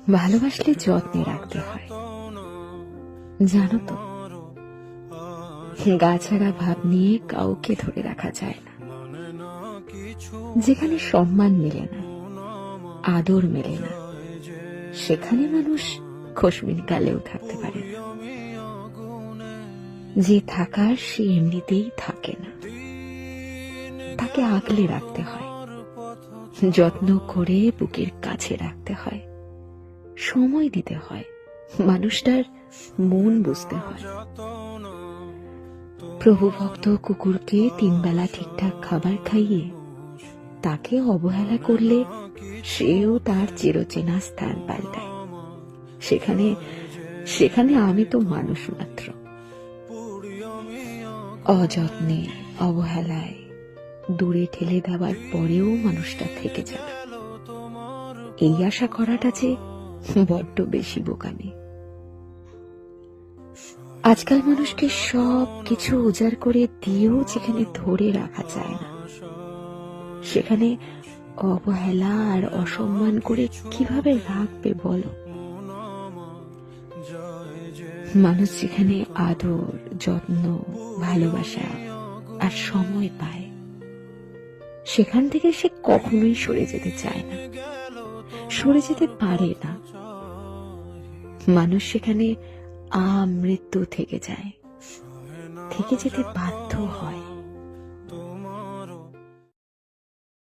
ভালোবাসলে যত্নে রাখতে হয়। জানো তো, গা ছাড়া ভাব নিয়ে কাউকে ধরে রাখা যায় না। যেখানে সম্মান মেলে না, আদর মেলে না, সেখানে মানুষ খোশমিন কালেও থাকতে পারে না। যে থাকার সে এমনিতেই থাকে না, তাকে আগলে রাখতে হয়, যত্ন করে বুকের কাছে রাখতে হয়, সময় দিতে হয়, মানুষটার মন বুঝতে হয়। প্রভু ভক্ত কুকুরকে 3 বেলা ঠিকঠাক খাবার খাইয়ে তাকে অবহেলা করলে সেও তার চিরচেনা স্থান পাল্টায়। সেখানে সেখানে আমি তো মানুষ মাত্র। অযত্নে, অবহেলায় দূরে ঠেলে দেওয়ার পরেও মানুষটা থেকে যাবে, এই আশা করাটা যে বড্ড বেশি বোকামি। আজকাল মানুষকে সব কিছু উজাড় করে দিয়েও যেখানে ধরে রাখা যায় না, সেখানে অবহেলা আর অসম্মান করে কিভাবে রাখবে বলো? মানুষ যেখানে আদর, যত্ন, ভালোবাসা আর সময় পায়, সেখান থেকে সে কখনোই সরে যেতে চায় না, সরে যেতে পারে না। মানুষ সেখানে আমৃত্যু থেকে যায়, থেকে যেতে বাধ্য হয়।